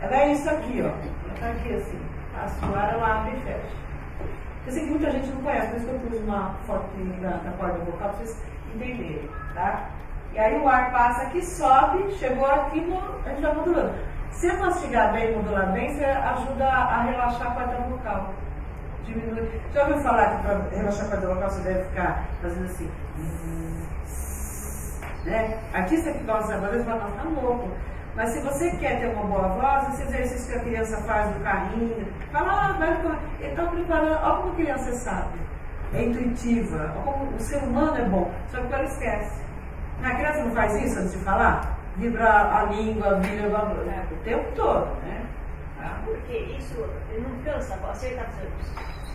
Ela é isso aqui, ó. Ela tá aqui assim. A suar, ela abre e fecha. Eu sei que muita gente não conhece, por isso que eu pus uma foto da corda vocal para vocês entenderem, tá? E aí o ar passa aqui, sobe, chegou aqui, a gente vai modulando. Se eu mastigar bem, modular bem, você ajuda a relaxar a corda vocal. Diminui. Já ouviu falar que para relaxar a corda vocal você deve ficar fazendo assim, né? Artista que gosta de voz vai ficar louco. Mas se você quer ter uma boa voz, esse exercício que a criança faz no carrinho, fala, vai, ele está preparando, olha como a criança sabe. É intuitiva, olha como o ser humano é bom, só que ela esquece. A criança não faz isso antes de falar? Vibra a língua, vibra o tempo todo, né? Porque isso, ele não cansa, você está dizendo.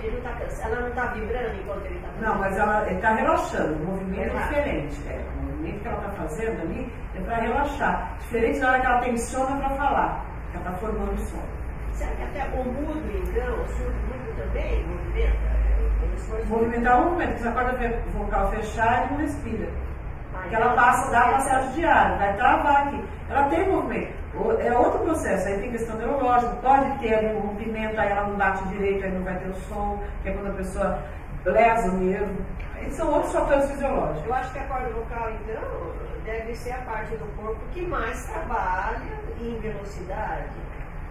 Ele não está cansado, ela não está vibrando enquanto ele está fazendo. Não, mas ele está relaxando, o movimento é diferente. O movimento que ela está fazendo ali é para relaxar. Diferente da hora que ela tensiona para falar, que ela está formando o som. Será que até o mudo, então, o surdo muito também movimenta? Movimentar o movimento, porque se a corda vocal fechar, ele não respira. Porque ela passa, dá passagem de ar, vai travar aqui. Ela tem movimento. É outro processo, aí tem questão neurológica, pode ter ali um rompimento, aí ela não bate direito, aí não vai ter o som, que é quando a pessoa lesa o nervo. Aí são outros fatores fisiológicos. Eu acho que a corda vocal, então, deve ser a parte do corpo que mais trabalha em velocidade.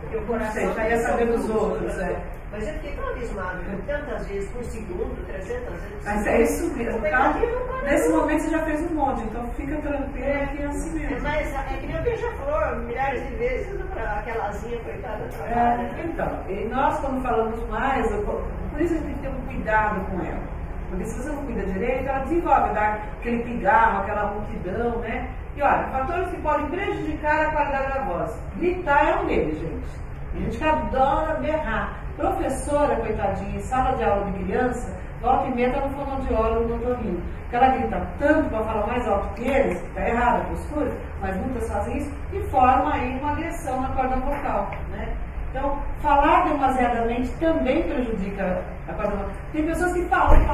Porque o coração. Não sei, já ia saber dos outros, é. Mas eu fiquei tão abismado, tantas vezes por segundo, 300 vezes. Mas é isso mesmo, tá? Nesse momento você já fez um monte, então fica tranquilo que é assim mesmo. Mas é que nem a beija-flor, milhares de vezes, aquela asinha coitada trabalha. Então, e nós quando falamos mais, por isso a gente tem que ter um cuidado com ela. Porque se você não cuida direito, ela desenvolve, dá aquele pigarro, aquela rouquidão, né? E olha, fatores que podem prejudicar a qualidade da voz. Gritar é um deles, gente. A gente adora berrar. Professora, coitadinha, em sala de aula de criança, volta e meia tá no fonoaudiólogo no otorrino. Porque ela grita tanto para falar mais alto que eles, que está errada a postura, mas muitas fazem isso, e forma aí uma agressão na corda vocal, né? Então, falar demasiadamente também prejudica a corda vocal. Tem pessoas que falam e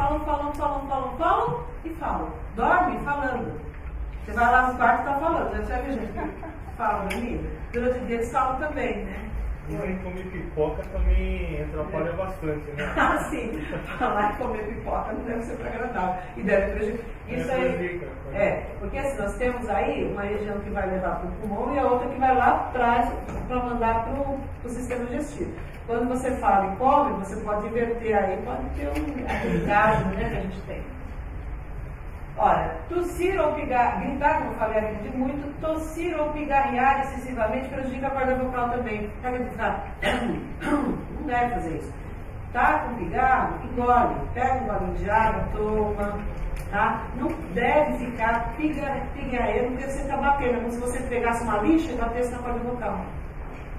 falam. Dorme falando. Você vai lá no quarto e está falando. Já viu gente que fala ali? Durante o dia eles falam também, né? Quem come pipoca também atrapalha bastante, né? Ah, sim. Falar e comer pipoca não deve ser agradável. E deve prejudicar. Isso aí. Porque assim, nós temos aí uma região que vai levar para o pulmão e a outra que vai lá atrás para mandar para o sistema digestivo. Quando você fala e come, você pode inverter aí, pode ter um gás, né, que a gente tem. Ora, tossir ou pigarrear, gritar, como eu falei aqui de muito, tossir ou pigarrear excessivamente prejudica a corda vocal também. Não deve fazer isso. Tá com pigarro, engole, pega um golinho de água, toma, tá? Não deve ficar pigarreando, porque você está batendo, como se você pegasse uma lixa e batesse na corda vocal.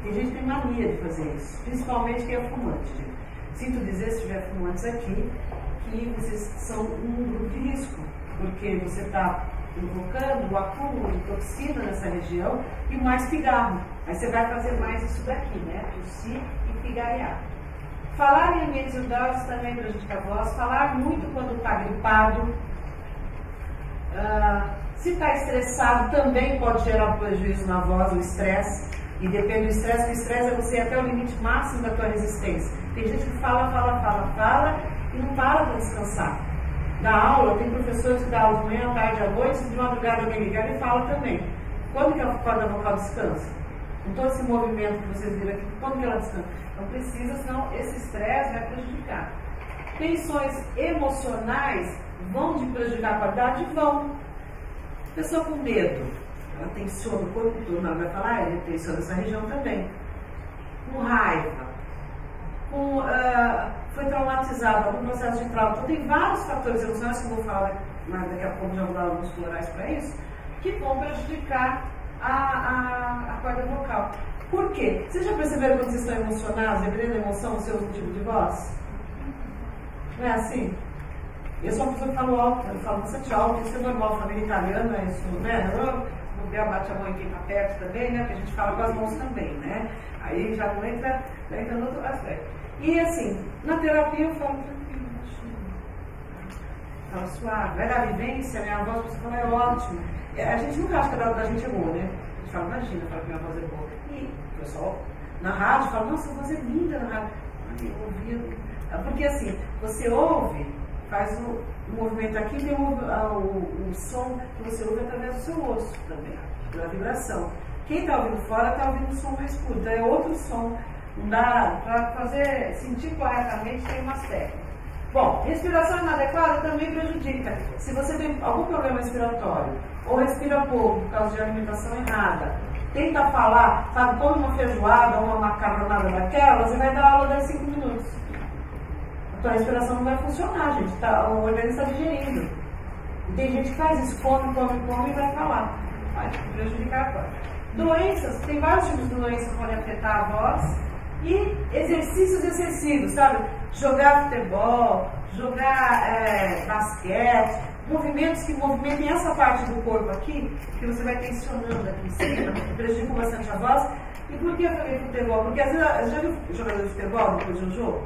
Tem gente que tem mania de fazer isso, principalmente quem é fumante. Gente. Sinto dizer, se tiver fumantes aqui, que vocês são um grupo de risco. Porque você está provocando o acúmulo de toxina nessa região e mais pigarro. Aí você vai fazer mais isso daqui, né? Tossir e pigarrear. Falar em ambientes ruidosos também prejudica a voz. Falar muito quando está gripado. Se está estressado também pode gerar prejuízo na voz, o estresse. E depende do estresse. O estresse é você ir até o limite máximo da tua resistência. Tem gente que fala e não para para descansar. Na aula, tem professores que dão aula de manhã, tarde, à noite, de madrugada alguém ligar e fala também. Quando que a corda vocal descansa? Com todo esse movimento que vocês viram aqui, quando que ela descansa? Não precisa, senão esse estresse vai prejudicar. Tensões emocionais vão de prejudicar a qualidade? Vão. Pessoa com medo, ela tensiona o corpo todo, ela vai falar, ele tensiona essa região também. Com raiva, foi traumatizado, algum processo de trauma. Então tem vários fatores emocionais que eu vou falar daqui a pouco, já vou dar alguns florais para isso, que vão prejudicar a corda vocal. Por quê? Vocês já perceberam quando vocês estão emocionados, dependendo da emoção, o seu tipo de voz? Não é assim? Eu sou uma pessoa que falo alto, eu falo bastante alto, isso é normal, família italiana, isso, né? O Bel bate a mão em quem está perto também, né? Porque a gente fala com as mãos também, né? Aí já não entra no outro aspecto. E assim, na terapia eu falo tranquilo, falo suave, vai dar vivência, minha voz, você fala, é ótimo. A gente nunca acha que a da gente é boa, né? A gente fala, imagina, fala que minha voz é boa. E o pessoal na rádio, fala, nossa, a voz é linda na rádio. Ai, eu ouvi. Porque assim, você ouve, faz um movimento aqui, tem o som que você ouve através do seu osso também, pela vibração. Quem está ouvindo fora está ouvindo um som mais puro, então é outro som. Não dá para sentir corretamente, tem umas técnicas. Bom, respiração inadequada também prejudica. Se você tem algum problema respiratório, ou respira pouco por causa de alimentação errada, tenta falar, sabe, come uma feijoada ou uma macarronada daquela, você vai dar aula de 5 minutos. A tua respiração não vai funcionar, gente. O organismo está digerindo. E tem gente que faz isso, come e vai falar. Vai prejudicar a voz. Doenças, tem vários tipos de doenças que podem afetar a voz. E exercícios excessivos, sabe? Jogar futebol, jogar basquete, movimentos que movimentem essa parte do corpo aqui, que você vai tensionando aqui em cima, prejudicam bastante a voz. E por que eu falei futebol? Porque às vezes, já viu jogador de futebol depois de um jogo?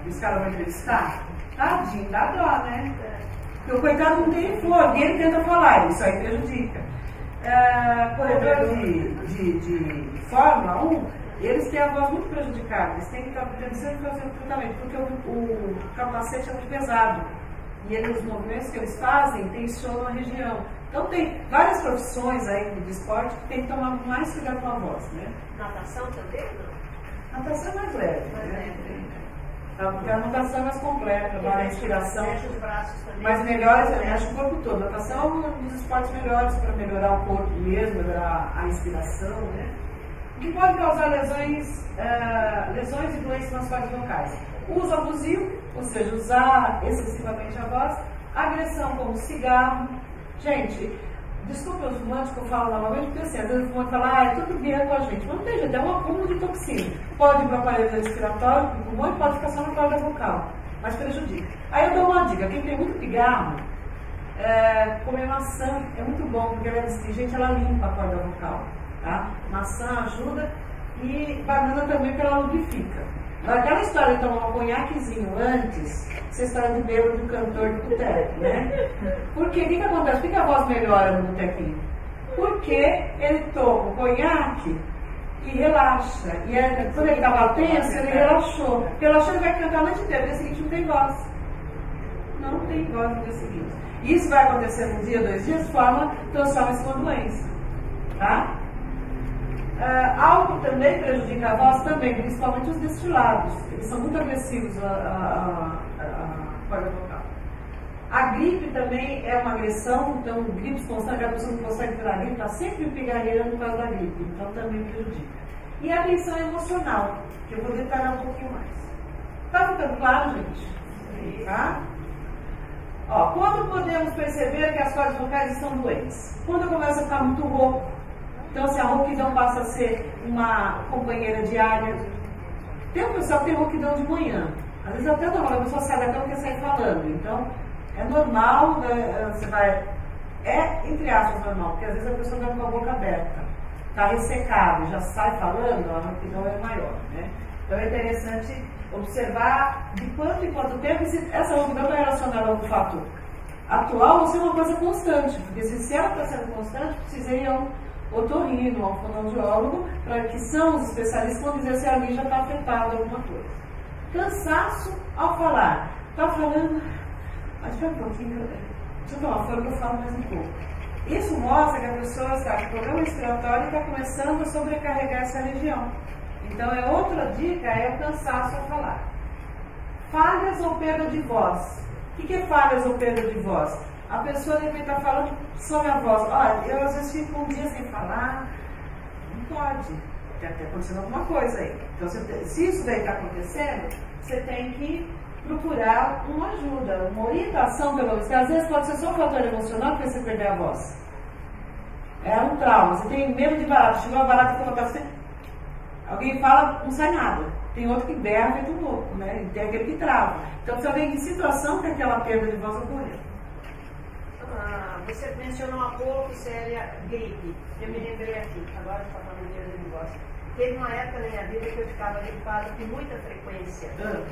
Os caras vão entrevistar? Tadinho, dá dó, né? Porque o coitado não tem fôlego, e ele tenta falar, isso aí prejudica. Corredor de Fórmula 1, eles têm a voz muito prejudicada, eles têm que estar pensando em fazer o tratamento, porque o capacete é muito pesado. E os movimentos que eles fazem tensionam a região. Então tem várias profissões aí de esporte que tem que tomar mais cuidado com a voz, né? Natação também, não? Natação é mais leve, né? Porque a natação é mais completa, a respiração. Mexe os braços também. Mas melhores, mexe o corpo todo. A natação é um dos esportes melhores para melhorar o corpo mesmo, melhorar a inspiração, né? O que pode causar lesões e doenças nas cordas vocais? Uso abusivo, ou seja, usar excessivamente a voz, agressão como cigarro. Gente, desculpa os fumantes que eu falo novamente, porque assim, às vezes o fumante fala, é tudo bem com a gente. Mas não tem jeito, é um acúmulo de toxina. Pode ir para o aparelho respiratório, para o pulmão, e pode ficar só na corda vocal, mas prejudica. Aí eu dou uma dica, quem tem muito pigarro, comer maçã é muito bom, porque ela é astringente, ela limpa a corda vocal. Tá? Maçã ajuda e banana também, porque ela lubrifica. Aquela história de tomar um conhaquezinho antes, essa história de bêbado do cantor do boteco, né? Porque o que acontece? Por que a voz melhora no botequinho? Porque ele toma o conhaque e relaxa. E aí, quando ele estava tenso, ele relaxou. Relaxou, ele vai cantar a noite inteira. No dia seguinte não tem voz. Não tem voz no dia seguinte. Isso vai acontecer um dia, 2 dias, transforma-se numa doença. Tá? Álcool também prejudica a voz também, principalmente os destilados. Eles são muito agressivos à corda vocal. A gripe também é uma agressão, então gripe constante, a pessoa não consegue ter a gripe, está sempre pigarreando por causa da gripe, então também prejudica. E a tensão emocional, que eu vou detalhar um pouquinho mais. Tá ficando claro, gente? Tá? Ó, quando podemos perceber que as cordas vocais estão doentes? Quando começa a ficar muito rouco. Então, se a rouquidão passa a ser uma companheira diária. Tem um pessoal que tem rouquidão de manhã. Às vezes até não, a pessoa sai da cama e quer sair falando. Então, é normal, você vai... entre aspas, normal, porque às vezes a pessoa vai com a boca aberta. Está ressecado, já sai falando, a rouquidão é maior, né? Então, é interessante observar de quanto em quanto tempo essa rouquidão está relacionada ao fato atual ou se é uma coisa constante. Porque se ela está sendo constante, precisaria otorrino, um fonoaudiólogo, que são os especialistas que vão dizer se alguém já está afetado alguma coisa. Cansaço ao falar. Está falando, mas espera um pouquinho, deixa eu tomar fora que eu falo mais um pouco. Isso mostra que a pessoa está com problema respiratório e está começando a sobrecarregar essa região. Então, outra dica é o cansaço ao falar. Falhas ou perda de voz. O que é falhas ou perda de voz? A pessoa de repente está falando sobre a voz. Olha, eu às vezes fico um dia sem falar. Não pode. Tem até acontecendo alguma coisa aí. Então, se isso daí está acontecendo, você tem que procurar uma ajuda, uma orientação pelo menos. Às vezes pode ser só um fator emocional que você perder a voz. É um trauma. Você tem medo de barata. Chegou a barata e falou para você. Alguém fala, não sai nada. Tem outro que berra feito um louco, né? E tem aquele que trava. Então, você vê em que situação que aquela perda de voz ocorreu. Você mencionou há pouco, Célia, gripe. Eu me lembrei aqui, agora está falando de negócio. Teve uma época na minha vida que eu ficava gripada com muita frequência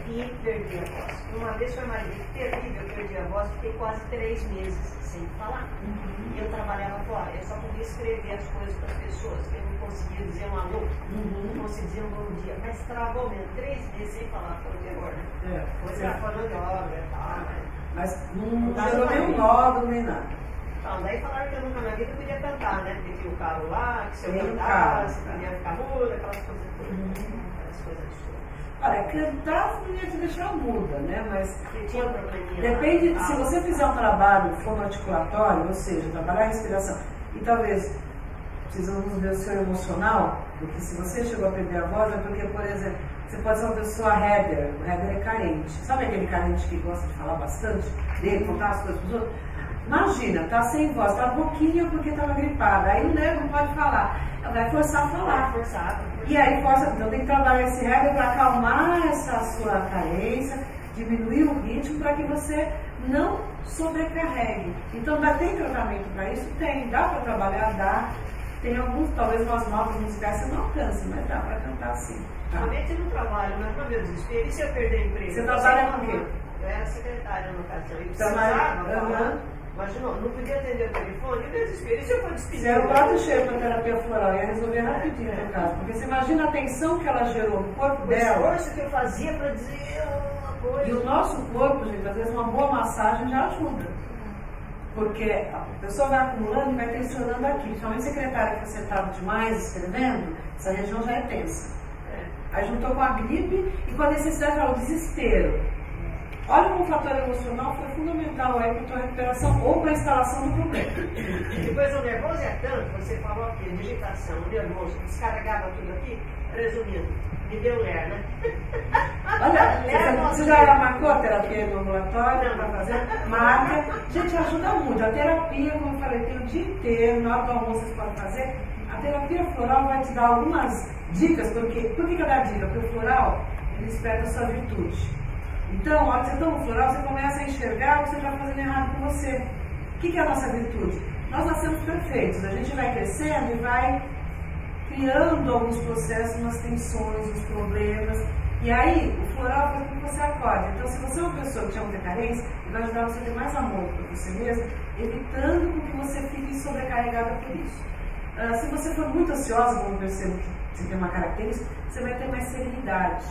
e perdia a voz. Uma vez foi uma gripe terrível, eu perdi a voz, fiquei quase 3 meses sem falar. E eu trabalhava fora, eu só podia escrever as coisas para as pessoas, eu não conseguia dizer um alô, não conseguia dizer um bom dia, mas travou mesmo, 3 meses sem falar, foi o terror, né? Depois ela falando de obra e tal, mas não gerou nenhum nódulo nem nada. Então, daí falaram que eu nunca na vida podia cantar, né? Porque tinha o carro lá, que se eu Tem cantasse, podia ficar muda, aquelas coisas todas. Aquelas coisas todas. Olha, cantar não ia te deixar muda, né? Mas Porque tinha um probleminha depende, lá. se você fizer um trabalho fonoarticulatório, ou seja, trabalhar a respiração, e talvez precisamos ver o seu emocional, porque se você chegou a perder a voz, é porque, por exemplo, você pode ser uma pessoa header, o header é carente. Sabe aquele carente que gosta de falar bastante, dele, contar as coisas para os outros? Imagina, tá sem voz, tá boquinha porque estava gripada, aí o nego não pode falar, ela vai forçar a falar. E aí força, então tem que trabalhar esse header para acalmar essa sua carência, diminuir o ritmo para que você não sobrecarregue. Então tem tratamento para isso? Tem, dá para trabalhar, dá. Tem alguns, talvez umas notas musicais você não alcance, mas dá para cantar sim. Tá? Realmente eu não trabalho, mas no meu desespero, e se eu perder emprego? Você trabalha com o quê? Eu era secretária no ocasião, e Trabalha, precisava falar. Imagina, não podia atender o telefone, e o meu desespero, e se eu for despedir? Se era o prato cheio para terapia floral, ia resolver rapidinho no caso. Porque você imagina a tensão que ela gerou no corpo dela. O esforço que eu fazia para dizer uma coisa. E o nosso corpo, gente, às vezes uma boa massagem já ajuda. Porque a pessoa vai acumulando e vai tensionando aqui. Principalmente secretária que você estava demais escrevendo, essa região já é tensa. Aí juntou com a gripe e com a necessidade ao desespero. Olha como o fator emocional foi fundamental aí para a tua recuperação ou para a instalação do problema. Depois o nervoso é tanto, você falou aqui, meditação, o nervoso, descarregava tudo aqui, resumindo, me deu ler, né? Olha, você já marcou a terapia no ambulatório para fazer? Marca. Gente, ajuda muito. A terapia, como eu falei, tem o dia inteiro, na hora do almoço vocês podem fazer. A terapia floral vai te dar algumas dicas, porque por que eu dar dica? Porque o floral, ele desperta a sua virtude. Então, a hora que você toma o floral, você começa a enxergar o que você está fazendo errado com você. O que é a nossa virtude? Nós nascemos perfeitos, a gente vai crescendo e vai criando alguns processos, umas tensões, uns problemas. E aí, o floral faz com que você acorde. Então, se você é uma pessoa que tinha muita carência, ele vai ajudar você a ter mais amor por você mesmo, evitando com que você fique sobrecarregada por isso. Se você for muito ansiosa, como eu percebo que você tem uma característica, você vai ter mais serenidade.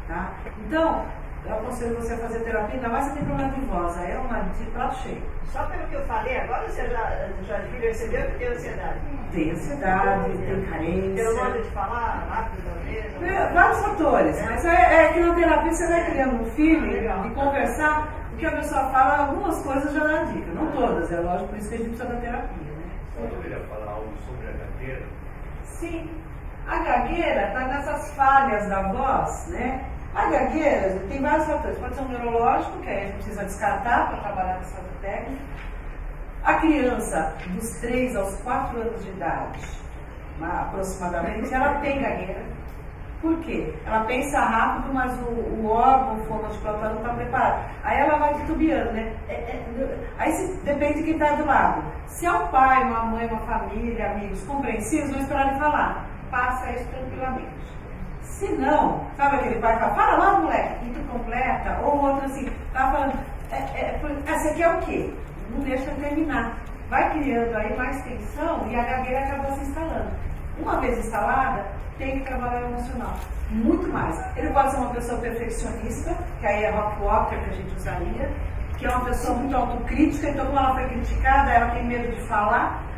Tá? Então, eu aconselho você a fazer terapia, ainda mais se tem problema de voz, aí é uma de prato cheio. Só pelo que eu falei agora, você já percebeu que tem ansiedade? Tem ansiedade, tem carência. Pelo modo de falar, rápido mesmo. Vários fatores, mas é que na terapia você vai criando um feeling de conversar, o que a pessoa fala, algumas coisas já dá dica, não todas, é lógico, por isso que a gente precisa da terapia. Né? Você poderia falar algo sobre a gagueira? Sim, a gagueira está nessas falhas da voz, né? A gagueira tem vários fatores. Pode ser um neurológico, que aí a gente precisa descartar para trabalhar nessa técnica. A criança, dos 3 aos 4 anos de idade, aproximadamente, ela tem gagueira. Por quê? Ela pensa rápido, mas o órgão fonoarticulatório não está preparado. Aí ela vai titubeando, né? Aí depende de quem está do lado. Se é um pai, uma mãe, uma família, amigos compreensivos, vão esperar ele falar. Passa isso tranquilamente. Se não, sabe aquele pai que fala, fala lá, moleque, e tu completa, ou o outro assim, tá falando, essa aqui é o quê? Não deixa terminar. Vai criando aí mais tensão e a gagueira acaba se instalando. Uma vez instalada, tem que trabalhar o emocional. Muito mais. Ele pode ser uma pessoa perfeccionista, que aí é rock walker que a gente usaria, que é uma pessoa muito autocrítica, então quando ela foi criticada, ela tem medo de falar,